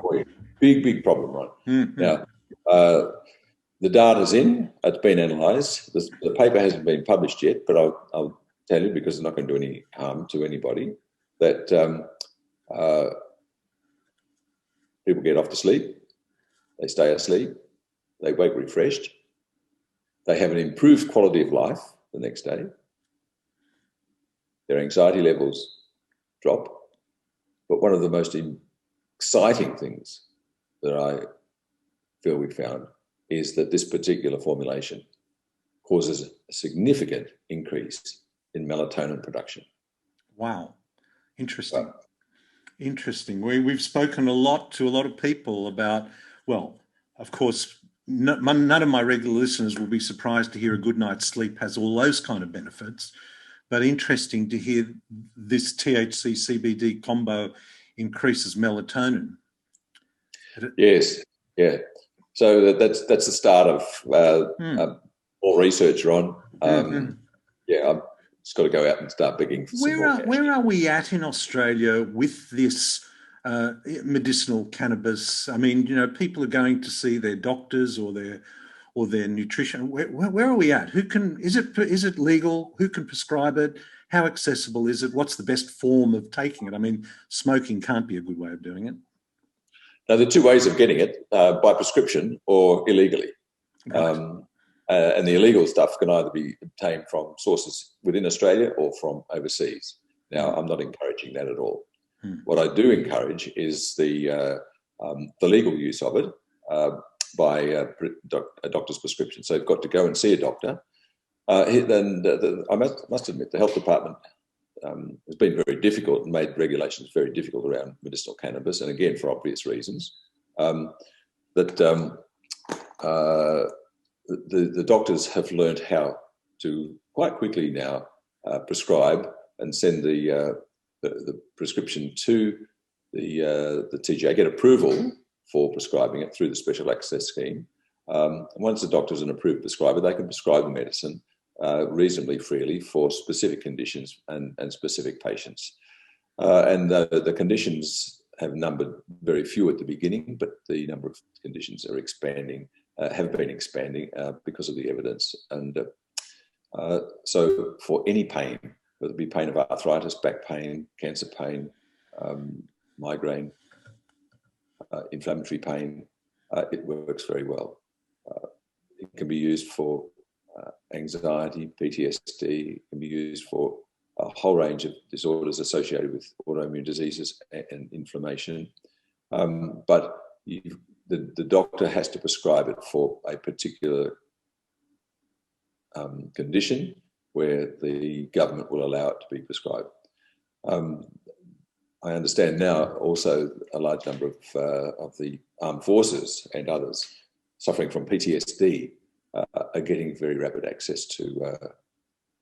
Big problem, right? Mm-hmm. Now, the data's in, it's been analysed. The paper hasn't been published yet, but I'll tell you, because it's not going to do any harm to anybody, that people get off to sleep, they stay asleep, they wake refreshed, they have an improved quality of life the next day, their anxiety levels drop. But one of the most exciting things that I feel we found is that this particular formulation causes a significant increase in melatonin production. Wow. Interesting. Interesting. We've spoken a lot to a lot of people about, well, of course, none of my regular listeners will be surprised to hear a good night's sleep has all those kind of benefits, but interesting to hear this THC CBD combo increases melatonin. Yes, yeah. So that's the start of more research, Ron. Yeah, I've just got to go out and start begging for some more cash. Where are we at in Australia with this medicinal cannabis? I mean, people are going to see their doctors or their nutrition. Where are we at? Is it legal? Who can prescribe it? How accessible is it? What's the best form of taking it? I mean, smoking can't be a good way of doing it. Now, there are two ways of getting it, by prescription or illegally. Right. And the illegal stuff can either be obtained from sources within Australia or from overseas. Now, I'm not encouraging that at all. What I do encourage is the legal use of it by a doctor's prescription. So you've got to go and see a doctor. I must admit, the health department has been very difficult and made regulations very difficult around medicinal cannabis, and again, for obvious reasons. The doctors have learned how to quite quickly now prescribe and send the prescription to the TGA, get approval for prescribing it through the special access scheme. Once the doctor's an approved prescriber, they can prescribe the medicine reasonably freely for specific conditions and specific patients. And the conditions have numbered very few at the beginning, but the number of conditions are expanding, have been expanding because of the evidence. And so for any pain, whether it be pain of arthritis, back pain, cancer pain, migraine, inflammatory pain, it works very well. It can be used for anxiety, PTSD. It can be used for a whole range of disorders associated with autoimmune diseases and inflammation. But the doctor has to prescribe it for a particular condition where the government will allow it to be prescribed. I understand now also a large number of the armed forces and others suffering from PTSD are getting very rapid access to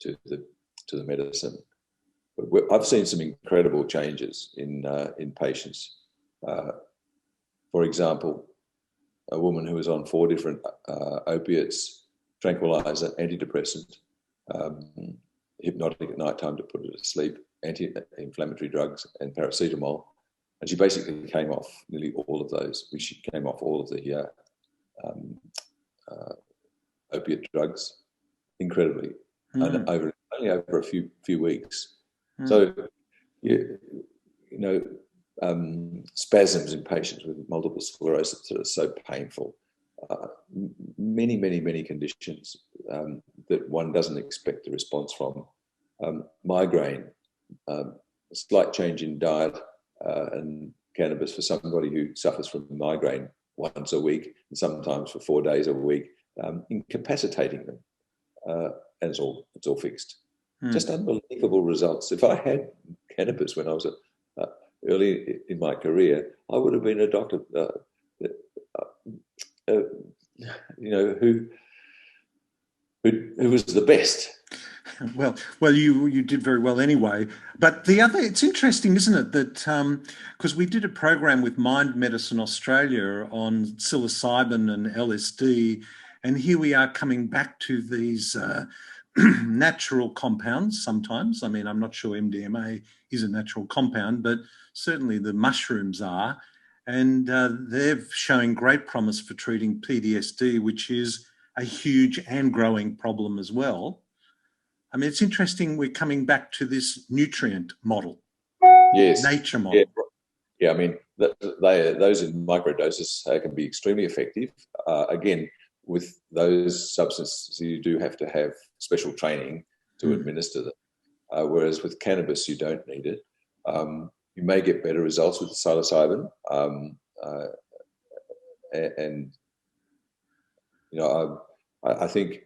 the medicine. But I've seen some incredible changes in patients. For example, a woman who was on 4 different opiates, tranquilizer, antidepressant, hypnotic at night time to put her to sleep, anti-inflammatory drugs, and paracetamol. And she basically came off nearly all of those. She came off all of the opiate drugs incredibly, and only over a few weeks. So, spasms in patients with multiple sclerosis that are so painful. Many conditions that one doesn't expect a response from. Migraine, a slight change in diet and cannabis for somebody who suffers from migraine once a week and sometimes for 4 days a week, incapacitating them, and it's all fixed. Just unbelievable results. If I had cannabis when I was early in my career, I would have been a doctor, who was the best. Well, you did very well anyway. But it's interesting, isn't it, that because we did a program with Mind Medicine Australia on psilocybin and LSD, and here we are coming back to these natural compounds sometimes. I mean, I'm not sure MDMA is a natural compound, but certainly the mushrooms are. And they're showing great promise for treating PTSD, which is a huge and growing problem as well. I mean, it's interesting we're coming back to this nutrient model. Yes. Nature model. Yeah, I mean, those in microdoses can be extremely effective. Again, with those substances, you do have to have special training to administer them. Whereas with cannabis, you don't need it. You may get better results with the psilocybin. I think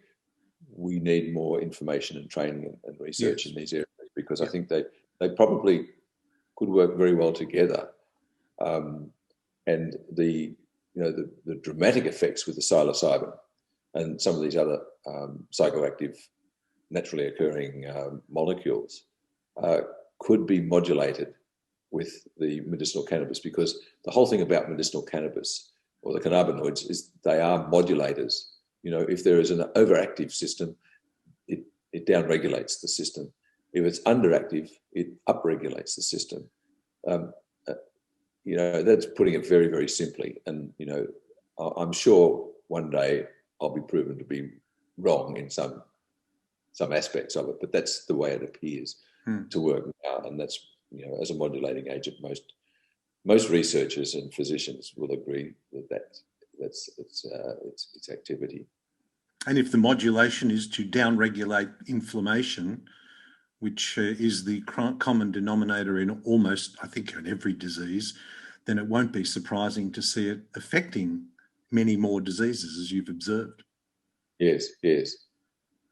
we need more information and training and research in these areas, because I think they probably could work very well together. And the dramatic effects with the psilocybin and some of these other psychoactive, naturally occurring molecules could be modulated with the medicinal cannabis, because the whole thing about medicinal cannabis or the cannabinoids is they are modulators. If there is an overactive system, it downregulates the system. If it's underactive, it upregulates the system. That's putting it very, very simply. And, I'm sure one day I'll be proven to be wrong in some aspects of it, but that's the way it appears to work now. And that's, as a modulating agent, most researchers and physicians will agree that that's its activity. And if the modulation is to downregulate inflammation, which is the common denominator in almost, I think, in every disease, then it won't be surprising to see it affecting many more diseases, as you've observed. Yes.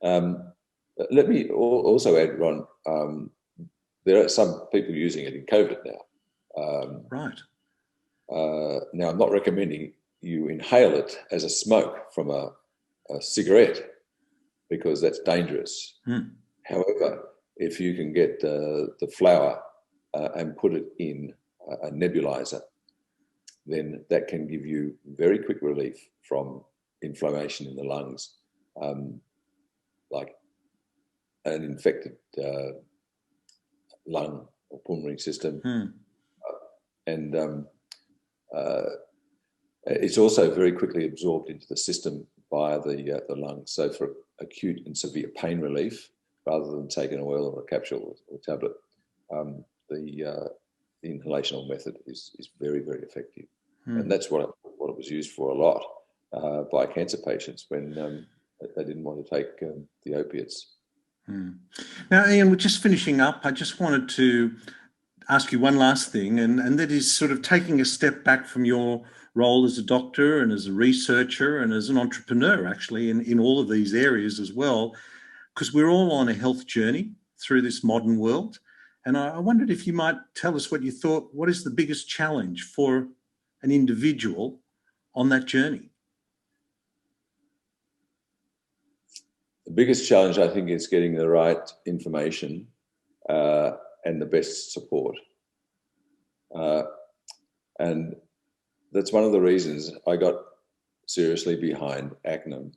Let me also add, Ron, there are some people using it in COVID now. Right. Now, I'm not recommending you inhale it as a smoke from a cigarette, because that's dangerous. However, if you can get the flower and put it in a nebulizer, then that can give you very quick relief from inflammation in the lungs, like an infected lung or pulmonary system. And it's also very quickly absorbed into the system via the lungs. So for acute and severe pain relief, rather than take an oil or a capsule or tablet, the inhalational method is very, very effective. And that's what it was used for a lot by cancer patients when they didn't want to take the opiates. Now, Ian, we're just finishing up. I just wanted to ask you one last thing, and that is sort of taking a step back from your role as a doctor and as a researcher and as an entrepreneur, actually, in all of these areas as well, because we're all on a health journey through this modern world. And I wondered if you might tell us what you thought, what is the biggest challenge for an individual on that journey? The biggest challenge, I think, is getting the right information and the best support. And that's one of the reasons I got seriously behind NIIM,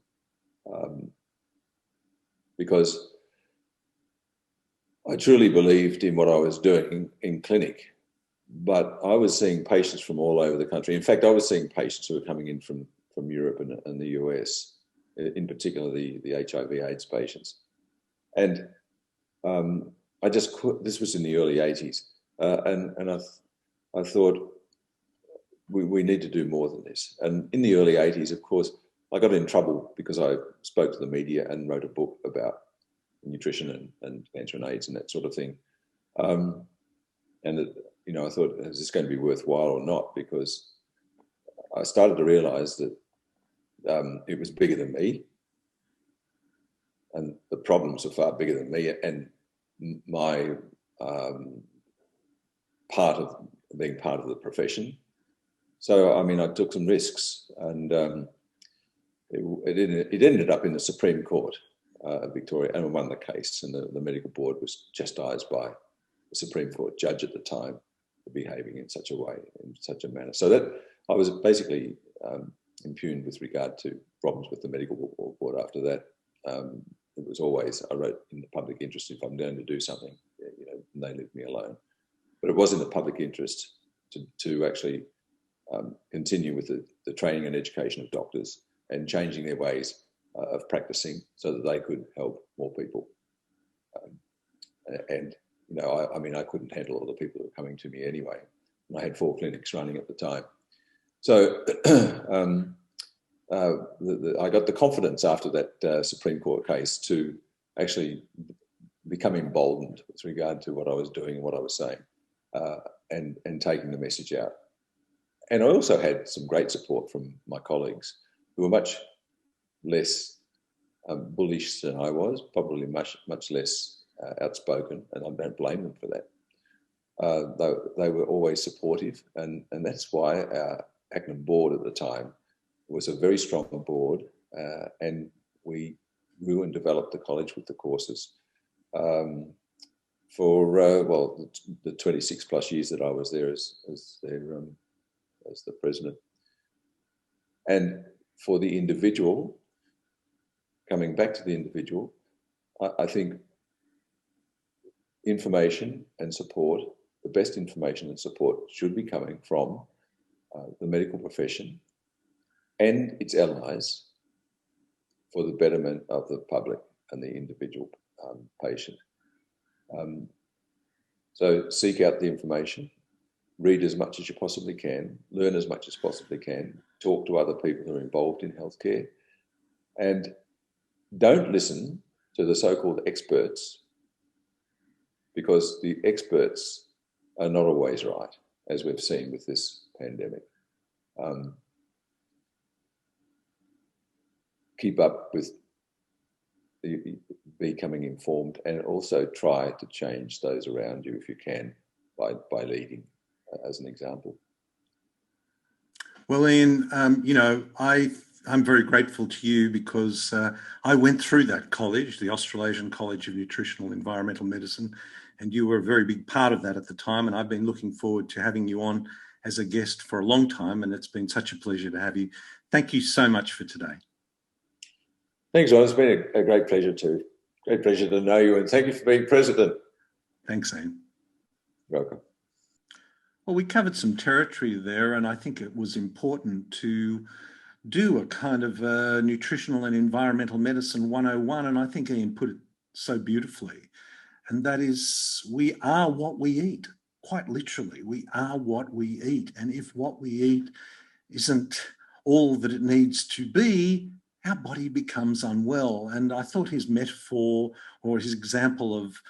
because I truly believed in what I was doing in clinic, but I was seeing patients from all over the country. In fact, I was seeing patients who were coming in from Europe and the US, in particular the HIV/AIDS patients. And this was in the early 80s, and I thought we need to do more than this. And in the early 80s, of course, I got in trouble because I spoke to the media and wrote a book about nutrition and cancer and AIDS and that sort of thing. I thought, is this going to be worthwhile or not? Because I started to realize that it was bigger than me, and the problems are far bigger than me, and my being part of the profession. So, I mean, I took some risks, and it ended up in the Supreme Court of Victoria, and I won the case, and the medical board was chastised by the Supreme Court judge at the time for behaving in such a way, in such a manner. So that I was basically impugned with regard to problems with the medical board. After that, it was always, I wrote in the public interest, if I'm going to do something, they leave me alone. But it was in the public interest to actually continue with the training and education of doctors and changing their ways of practicing so that they could help more people. I couldn't handle all the people that were coming to me anyway. And I had 4 clinics running at the time. So I got the confidence after that Supreme Court case to actually become emboldened with regard to what I was doing and what I was saying, and taking the message out. And I also had some great support from my colleagues who were much less bullish than I was, probably much less outspoken, and I don't blame them for that. They were always supportive, and that's why our NIIM board at the time was a very strong board, and we grew and developed the college with the courses for the 26 plus years that I was there as the president. And for the individual, coming back to the individual, I think information and support, the best information and support should be coming from the medical profession and its allies for the betterment of the public and the individual patient. So seek out the information, read as much as you possibly can, learn as much as possibly can, talk to other people who are involved in healthcare, and don't listen to the so-called experts, because the experts are not always right, as we've seen with this pandemic. Keep up with becoming informed, and also try to change those around you if you can by leading, as an example. Well, Ian, I'm very grateful to you because I went through that college, the Australasian College of Nutritional and Environmental Medicine, and you were a very big part of that at the time. And I've been looking forward to having you on as a guest for a long time, and it's been such a pleasure to have you. Thank you so much for today. Thanks, Ron. It's been a great pleasure too. Great pleasure to know you, and thank you for being president. Thanks, Ian. You're welcome. Well, we covered some territory there, and I think it was important to do a kind of nutritional and environmental medicine 101, and I think Ian put it so beautifully, and that is, we are what we eat. Quite literally, we are what we eat, and if what we eat isn't all that it needs to be, our body becomes unwell. And I thought his metaphor or his example of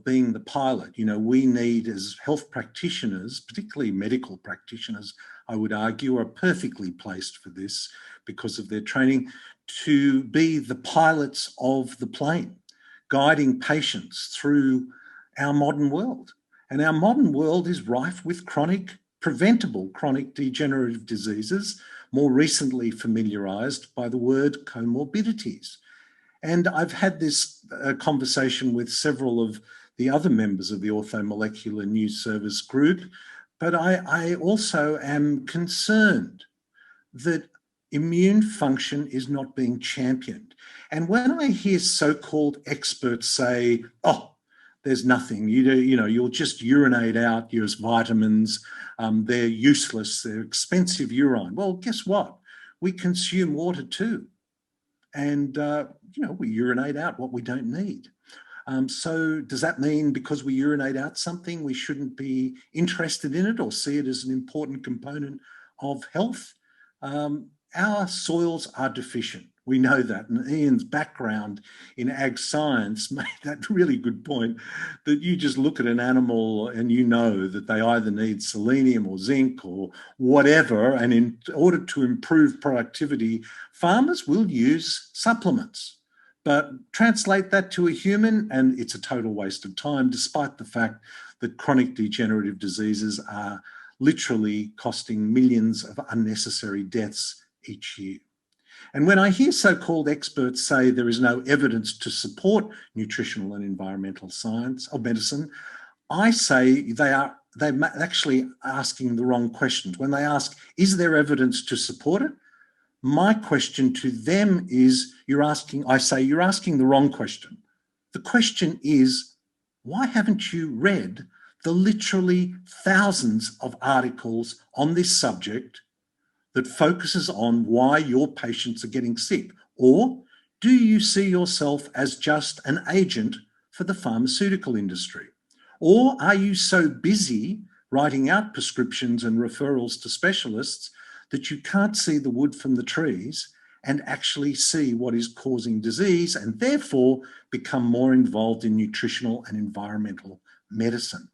being the pilot, we need as health practitioners, particularly medical practitioners, I would argue, are perfectly placed for this because of their training, to be the pilots of the plane, guiding patients through our modern world. And our modern world is rife with preventable chronic degenerative diseases, more recently familiarized by the word comorbidities. And I've had this conversation with several of the other members of the Orthomolecular News Service group, but I also am concerned that immune function is not being championed. And when I hear so-called experts say, oh, there's nothing, you'll just urinate out your vitamins, they're useless, they're expensive urine. Well, guess what? We consume water too. And, we urinate out what we don't need. So does that mean because we urinate out something, we shouldn't be interested in it or see it as an important component of health? Our soils are deficient. We know that. And Ian's background in ag science made that really good point, that you just look at an animal and you know that they either need selenium or zinc or whatever. And in order to improve productivity, farmers will use supplements. But translate that to a human and it's a total waste of time, despite the fact that chronic degenerative diseases are literally costing millions of unnecessary deaths each year. And when I hear so-called experts say there is no evidence to support nutritional and environmental science or medicine, I say they're actually asking the wrong questions. When they ask, is there evidence to support it? My question to them is, you're asking the wrong question. The question is, why haven't you read the literally thousands of articles on this subject that focuses on why your patients are getting sick? Or do you see yourself as just an agent for the pharmaceutical industry? Or are you so busy writing out prescriptions and referrals to specialists that you can't see the wood from the trees and actually see what is causing disease and therefore become more involved in nutritional and environmental medicine?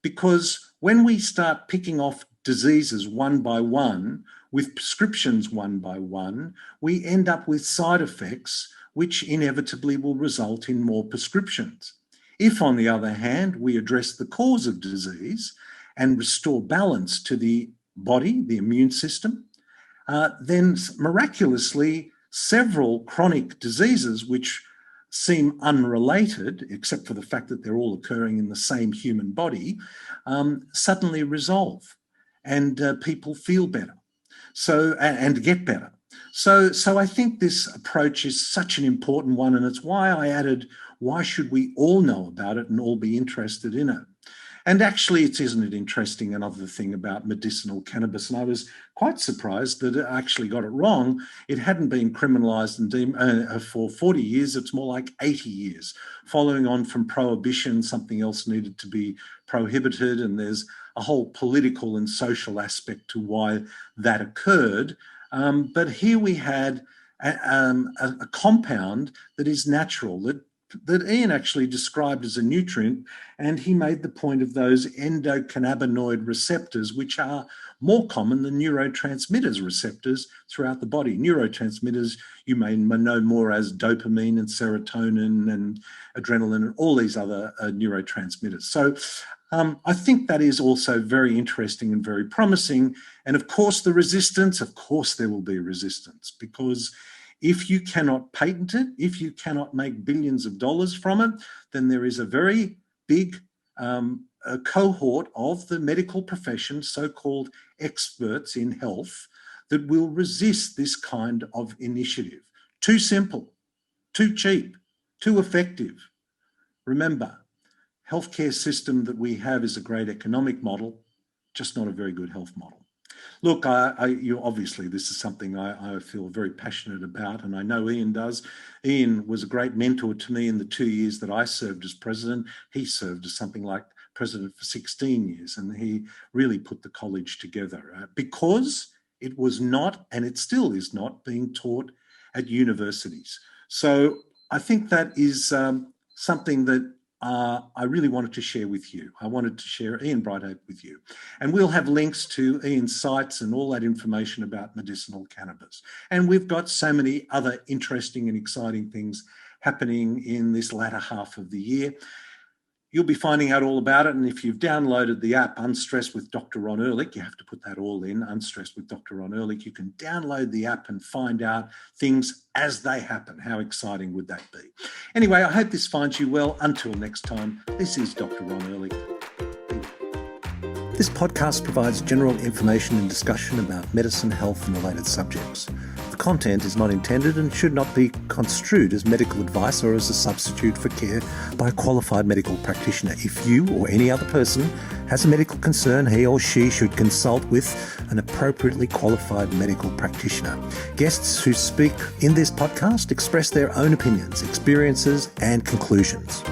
Because when we start picking off diseases one by one, with prescriptions one by one, we end up with side effects which inevitably will result in more prescriptions. If, on the other hand, we address the cause of disease and restore balance to the body, the immune system, then miraculously several chronic diseases which seem unrelated, except for the fact that they're all occurring in the same human body, suddenly resolve and people feel better and get better. So I think this approach is such an important one, and it's why I added, why should we all know about it and all be interested in it? And actually, isn't it interesting, another thing about medicinal cannabis, and I was quite surprised that I actually got it wrong. It hadn't been criminalised and for 40 years, it's more like 80 years. Following on from prohibition, something else needed to be prohibited, and there's a whole political and social aspect to why that occurred. But here we had a compound that is natural, that Ian actually described as a nutrient, and he made the point of those endocannabinoid receptors, which are more common than neurotransmitters receptors throughout the body. Neurotransmitters you may know more as dopamine and serotonin and adrenaline and all these other neurotransmitters. So I think that is also very interesting and very promising. And of course, the resistance, of course there will be resistance, because if you cannot patent it, if you cannot make billions of dollars from it, then there is a very big cohort of the medical profession, so-called experts in health, that will resist this kind of initiative. Too simple, too cheap, too effective. Remember, healthcare system that we have is a great economic model, just not a very good health model. Look, obviously this is something I feel very passionate about, and I know Ian does. Ian was a great mentor to me in the 2 years that I served as president. He served as something like president for 16 years, and he really put the college together because it was not, and it still is not, being taught at universities. So I think that is something that I really wanted to share with you. I wanted to share Ian Brighthope with you. And we'll have links to Ian's sites and all that information about medicinal cannabis. And we've got so many other interesting and exciting things happening in this latter half of the year. You'll be finding out all about it. And if you've downloaded the app Unstressed with Dr. Ron Ehrlich, you have to put that all in, Unstressed with Dr. Ron Ehrlich. You can download the app and find out things as they happen. How exciting would that be? Anyway, I hope this finds you well. Until next time, this is Dr. Ron Ehrlich. This podcast provides general information and discussion about medicine, health, and related subjects. The content is not intended and should not be construed as medical advice or as a substitute for care by a qualified medical practitioner. If you or any other person has a medical concern, he or she should consult with an appropriately qualified medical practitioner. Guests who speak in this podcast express their own opinions, experiences, and conclusions.